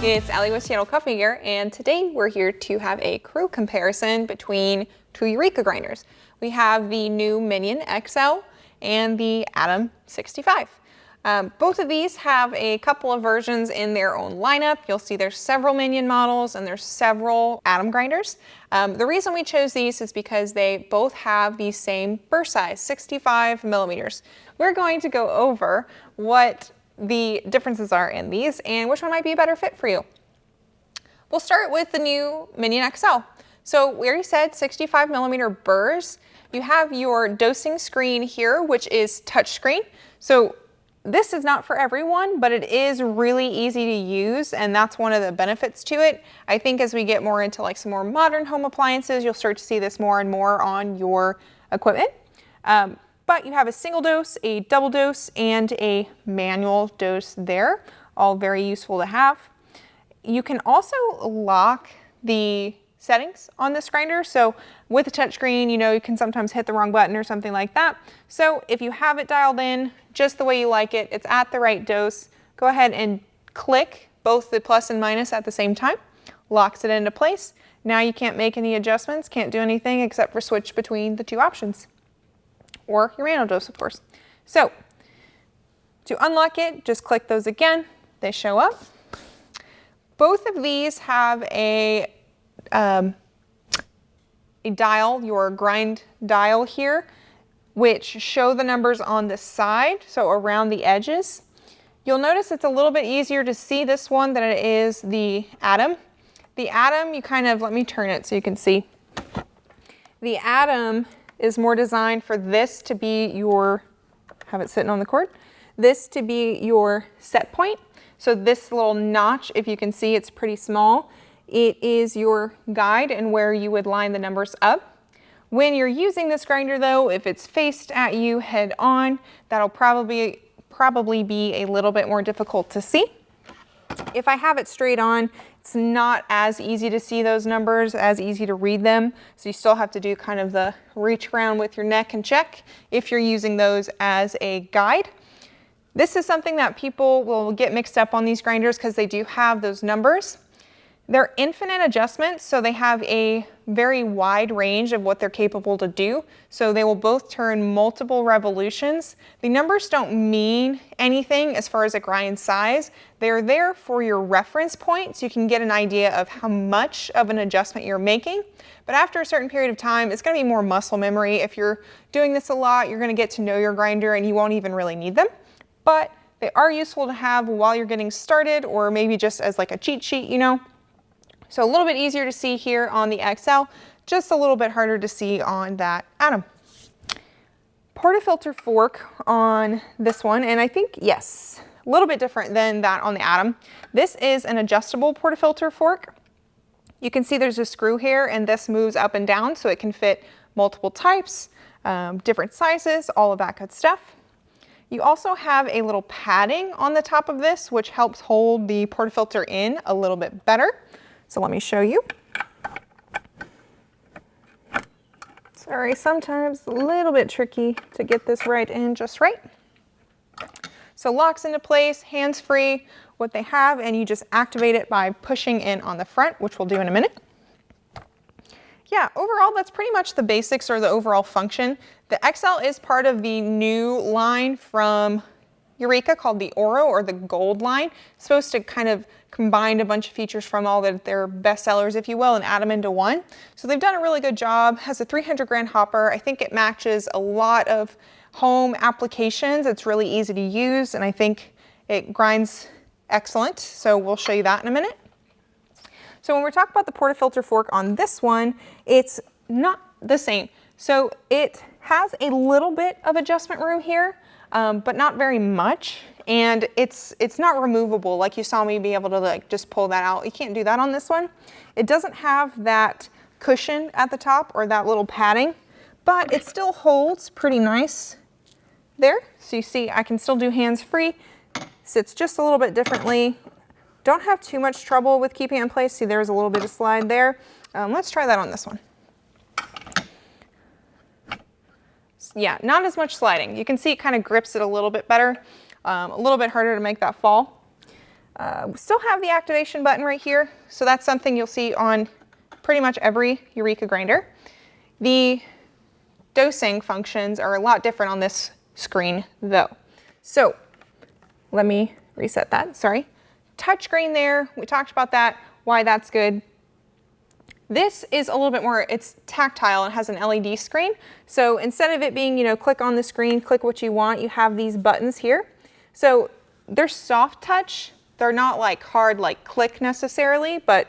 It's Allie with Seattle Coffee here, and today we're here to have a crew comparison between two Eureka grinders. We have the new Mignon XL and the Atom 65. Both of these have a couple of versions in their own lineup. You'll see there's several Mignon models and there's several Atom grinders. The reason we chose these is because they both have the same burr size, 65 millimeters. We're going to go over what the differences are in these and which one might be a better fit for you. We'll start with the new Mignon XL. So we already said 65 millimeter burrs. You have your dosing screen here, which is touchscreen. So this is not for everyone, but it is really easy to use, and that's one of the benefits to it. I think as we get more into like some more modern home appliances, you'll start to see this more and more on your equipment. But you have a single dose, a double dose, and a manual dose there, all very useful to have. You can also lock the settings on this grinder. So with a touchscreen, you can sometimes hit the wrong button or something like that. So if you have it dialed in just the way you like it, it's at the right dose, go ahead and click both the plus and minus at the same time, locks it into place. Now you can't make any adjustments, can't do anything except for switch between the two options, or your manual dose, of course. So to unlock it, just click those again, they show up. Both of these have a dial, your grind dial here, which show the numbers on the side, so around the edges. You'll notice it's a little bit easier to see this one than it is the Atom. The Atom, let me turn it so you can see. The Atom is more designed for this to be your, have it sitting on the cord, this to be your set point. So this little notch, if you can see, it's pretty small. It is your guide and where you would line the numbers up. When you're using this grinder though, if it's faced at you head on, that'll probably be a little bit more difficult to see. If I have it straight on, it's not as easy to see those numbers, as easy to read them. So you still have to do kind of the reach around with your neck and check if you're using those as a guide. This is something that people will get mixed up on these grinders because they do have those numbers. They're infinite adjustments, so they have a very wide range of what they're capable to do. So they will both turn multiple revolutions. The numbers don't mean anything as far as a grind size. They're there for your reference point, so you can get an idea of how much of an adjustment you're making. But after a certain period of time, it's going to be more muscle memory. If you're doing this a lot, you're going to get to know your grinder and you won't even really need them. But they are useful to have while you're getting started, or maybe just as like a cheat sheet, So a little bit easier to see here on the XL, just a little bit harder to see on that Atom. Portafilter fork on this one, and I think, yes, a little bit different than that on the Atom. This is an adjustable portafilter fork. You can see there's a screw here, and this moves up and down so it can fit multiple types, different sizes, all of that good stuff. You also have a little padding on the top of this, which helps hold the portafilter in a little bit better. So let me show you. Sorry, sometimes a little bit tricky to get this right in just right. So locks into place, hands-free, what they have, and you just activate it by pushing in on the front, which we'll do in a minute. Yeah, overall, that's pretty much the basics or the overall function. The XL is part of the new line from Eureka called the Oro, or the Gold line. It's supposed to kind of combine a bunch of features from all their best sellers, if you will, and add them into one. So they've done a really good job. Has a 300 grain hopper. I think it matches a lot of home applications. It's really easy to use, and I think it grinds excellent. So we'll show you that in a minute. So when we're talking about the portafilter fork on this one, it's not the same. So it has a little bit of adjustment room here, but not very much. And it's not removable like you saw me be able to just pull that out. You can't do that on this one. It doesn't have that cushion at the top or that little padding, but it still holds pretty nice there. So you see I can still do hands-free. Sits just a little bit differently. Don't have too much trouble with keeping it in place. See, there's a little bit of slide there. Let's try that on this one. Yeah, not as much sliding. You can see it kind of grips it a little bit better, a little bit harder to make that fall. We still have the activation button right here, so that's something you'll see on pretty much every Eureka grinder. The dosing functions are a lot different on this screen though. So let me reset that, sorry. Touchscreen there, we talked about that, why that's good. This is a little bit more, it's tactile and has an LED screen. So instead of it being, you know, click on the screen, click what you want, you have these buttons here. So they're soft touch. They're not like hard, like click necessarily, but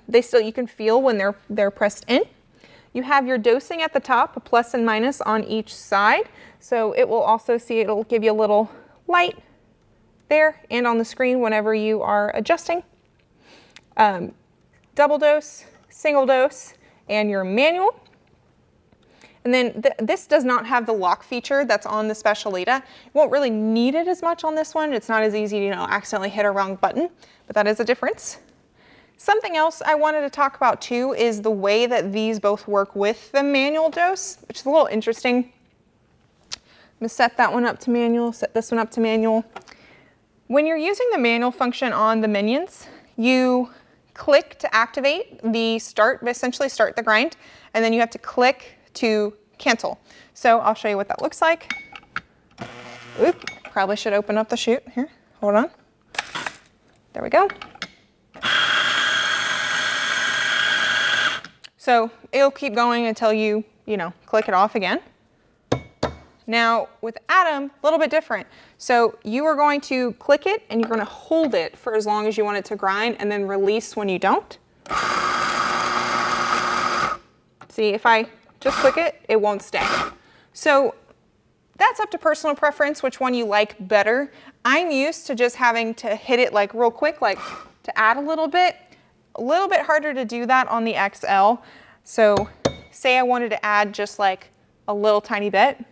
they still, you can feel when they're pressed in. You have your dosing at the top, a plus and minus on each side. So it will also see, it'll give you a little light there and on the screen whenever you are adjusting. Double dose, single dose, and your manual. And then this does not have the lock feature that's on the Specialita. You won't really need it as much on this one. It's not as easy to, you know, accidentally hit a wrong button, but that is a difference. Something else I wanted to talk about too is the way that these both work with the manual dose, which is a little interesting. I'm gonna set that one up to manual, set this one up to manual. When you're using the manual function on the Minions, you click to activate the start, essentially start the grind, and then you have to click to cancel. So I'll show you what that looks like. Oop, probably should open up the chute here. Hold on. There we go. So it'll keep going until you know, click it off again. Now with Atom, a little bit different. So you are going to click it and you're going to hold it for as long as you want it to grind and then release when you don't. See, if I just click it, it won't stay. So that's up to personal preference, which one you like better. I'm used to just having to hit it like real quick, like to add a little bit harder to do that on the XL. So say I wanted to add just like a little tiny bit.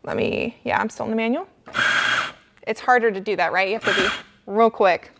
Yeah, I'm still in the manual. It's harder to do that, right? You have to be real quick.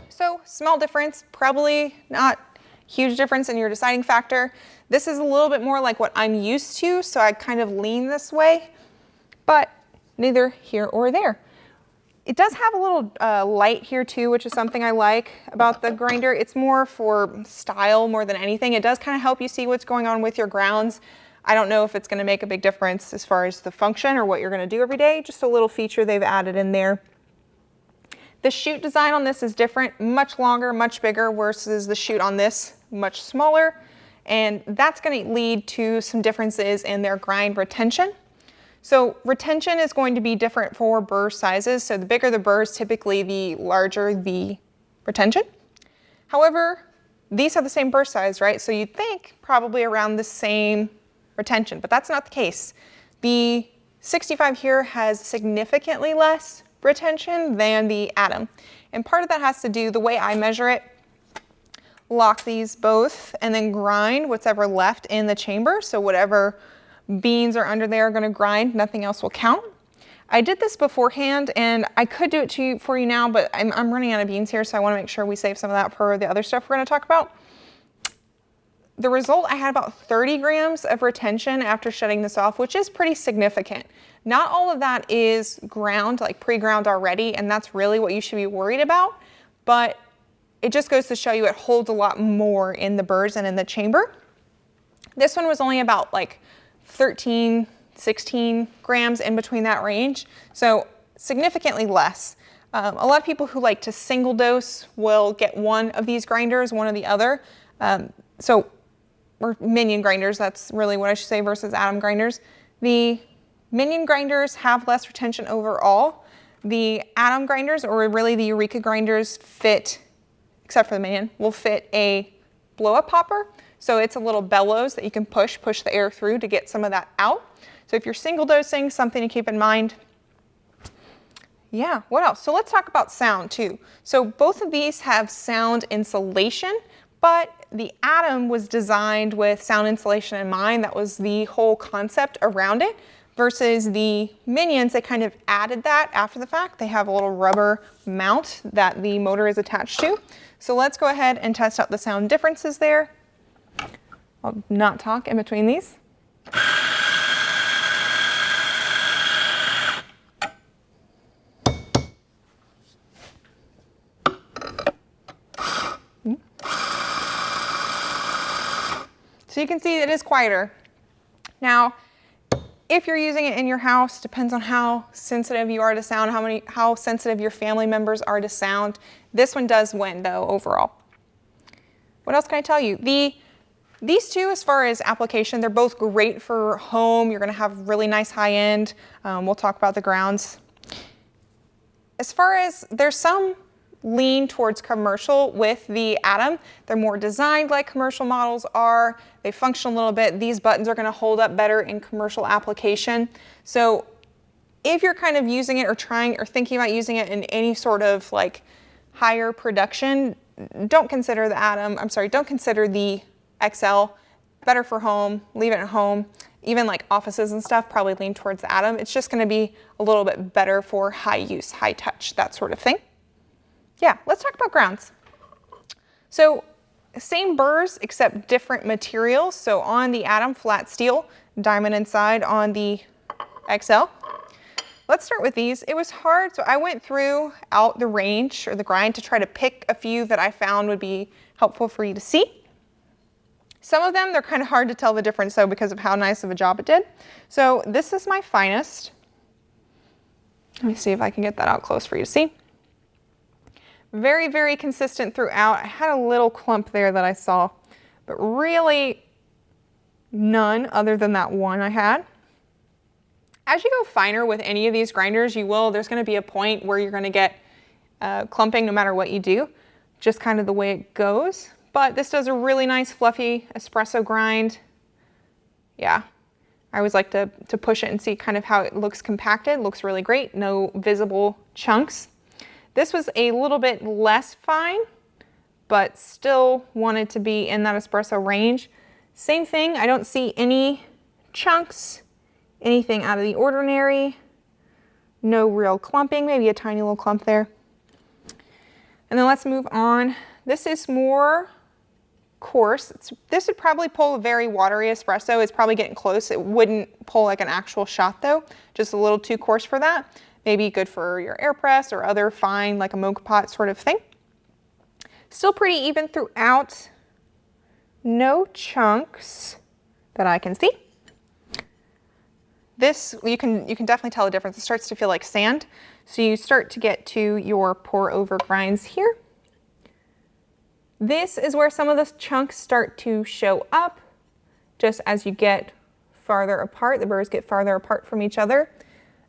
So small difference, probably not huge difference in your deciding factor. This is a little bit more like what I'm used to, so I kind of lean this way, but neither here or there. It does have a little light here too, which is something I like about the grinder. It's more for style more than anything. It does kind of help you see what's going on with your grounds. I don't know if it's going to make a big difference as far as the function or what you're going to do every day, just a little feature they've added in there. The chute design on this is different, much longer, much bigger, versus the chute on this, much smaller. And that's going to lead to some differences in their grind retention. So retention is going to be different for burr sizes. So the bigger the burrs, typically the larger the retention. However, these have the same burr size, right? So you'd think probably around the same retention, but that's not the case. The 65 here has significantly less retention than the Atom. And part of that has to do the way I measure it. Lock these both and then grind what's ever left in the chamber. So whatever beans are under there are going to grind, nothing else will count. I did this beforehand and I could do it for you now, but I'm running out of beans here, so I want to make sure we save some of that for the other stuff we're going to talk about. The result, I had about 30 grams of retention after shutting this off, which is pretty significant. Not all of that is ground, like pre-ground already, and that's really what you should be worried about, but it just goes to show you it holds a lot more in the burrs and in the chamber. This one was only about like 13, 16 grams in between that range, so significantly less. A lot of people who like to single dose will get one of these grinders, one or the other. Or Minion grinders, that's really what I should say, versus Atom grinders. The Minion grinders have less retention overall. The Atom grinders, or really the Eureka grinders, fit, except for the Minion, will fit a blow-up popper. So it's a little bellows that you can push the air through to get some of that out. So if you're single dosing, something to keep in mind. Yeah, what else? So let's talk about sound too. So both of these have sound insulation, but the Atom was designed with sound insulation in mind. That was the whole concept around it, versus the Minions, they kind of added that after the fact. They have a little rubber mount that the motor is attached to. So let's go ahead and test out the sound differences there. I'll not talk in between these. so you can see it is quieter. Now, if you're using it in your house, depends on how sensitive you are to sound, how sensitive your family members are to sound. This one does win though overall. What else can I tell you? These two, as far as application, they're both great for home. You're gonna have really nice high end. We'll talk about the grounds. As far as, there's some lean towards commercial with the Atom. They're more designed like commercial models are. They function a little bit. These buttons are gonna hold up better in commercial application. So if you're kind of using it or trying or thinking about using it in any sort of like higher production, don't consider the Atom, don't consider the XL. Better for home, leave it at home. Even like offices and stuff, probably lean towards the Atom. It's just gonna be a little bit better for high use, high touch, that sort of thing. Yeah, let's talk about grounds. So same burrs except different materials. So on the Atom, flat steel, diamond inside. On the XL, let's start with these. It was hard, so I went throughout the range or the grind to try to pick a few that I found would be helpful for you to see. Some of them, they're kind of hard to tell the difference though because of how nice of a job it did. So this is my finest. Let me see if I can get that out close for you to see. Very, very consistent throughout. I had a little clump there that I saw, but really none other than that one I had. As you go finer with any of these grinders, there's gonna be a point where you're gonna get clumping no matter what you do, just kind of the way it goes. But this does a really nice fluffy espresso grind. Yeah, I always like to push it and see kind of how it looks compacted. Looks really great, no visible chunks. This was a little bit less fine, but still wanted to be in that espresso range. Same thing, I don't see any chunks, anything out of the ordinary, no real clumping, maybe a tiny little clump there. And then let's move on. This is more coarse. This would probably pull a very watery espresso. It's probably getting close. It wouldn't pull like an actual shot though, just a little too coarse for that. Maybe good for your AirPress or other fine, like a mocha pot sort of thing. Still pretty even throughout. No chunks that I can see. This, you can definitely tell the difference. It starts to feel like sand. So you start to get to your pour over grinds here. This is where some of the chunks start to show up just as you get farther apart. The burrs get farther apart from each other.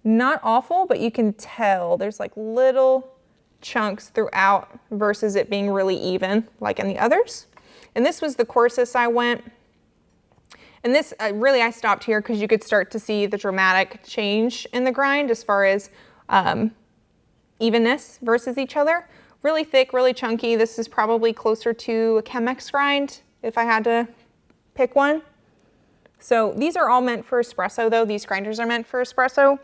Not awful, but you can tell there's like little chunks throughout versus it being really even like in the others. And this was the coarsest I went. And this, really I stopped here because you could start to see the dramatic change in the grind as far as evenness versus each other. Really thick, really chunky. This is probably closer to a Chemex grind if I had to pick one. So these are all meant for espresso though. These grinders are meant for espresso.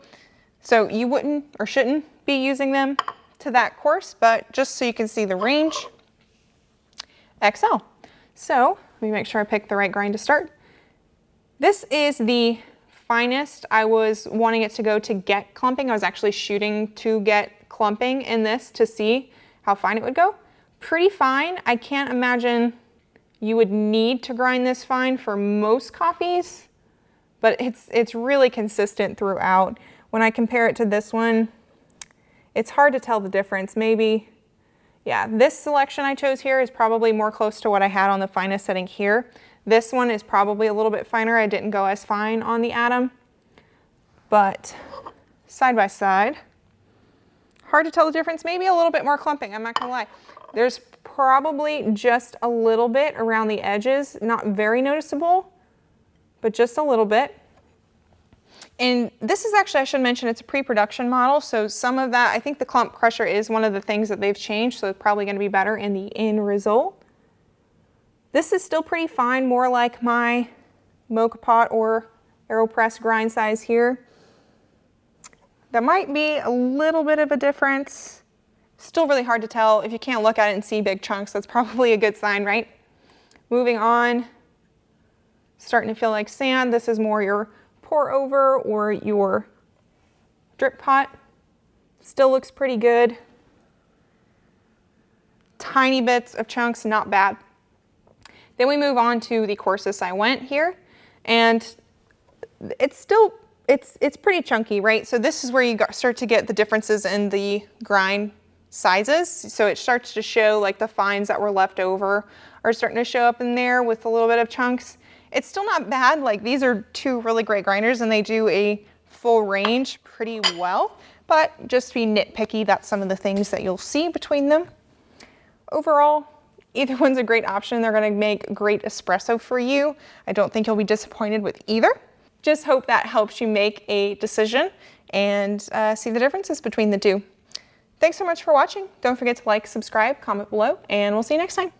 So you wouldn't or shouldn't be using them to that coarse, but just so you can see the range. XL. So let me make sure I pick the right grind to start. This is the finest. I was wanting it to go to get clumping. I was actually shooting to get clumping in this to see how fine it would go. Pretty fine. I can't imagine you would need to grind this fine for most coffees, but it's really consistent throughout. When I compare it to this one, it's hard to tell the difference. Maybe, yeah, this selection I chose here is probably more close to what I had on the finest setting here. This one is probably a little bit finer. I didn't go as fine on the Atom, but side by side, hard to tell the difference. Maybe a little bit more clumping, I'm not gonna lie. There's probably just a little bit around the edges, not very noticeable, but just a little bit. And this is actually, I should mention, it's a pre-production model, so some of that, I think the clump crusher is one of the things that they've changed, so it's probably gonna be better in the end result. This is still pretty fine, more like my mocha pot or AeroPress grind size here. There might be a little bit of a difference. Still really hard to tell. If you can't look at it and see big chunks, that's probably a good sign, right? Moving on, starting to feel like sand. This is more your pour over or your drip pot. Still looks pretty good. Tiny bits of chunks, not bad. Then we move on to the coarsest I went here, and it's still, it's pretty chunky, right? So this is where you start to get the differences in the grind sizes. So it starts to show like the fines that were left over are starting to show up in there with a little bit of chunks. It's still not bad. Like, these are two really great grinders and they do a full range pretty well, but just to be nitpicky, that's some of the things that you'll see between them. Overall, either one's a great option. They're gonna make great espresso for you. I don't think you'll be disappointed with either. Just hope that helps you make a decision and see the differences between the two. Thanks so much for watching. Don't forget to like, subscribe, comment below, and we'll see you next time.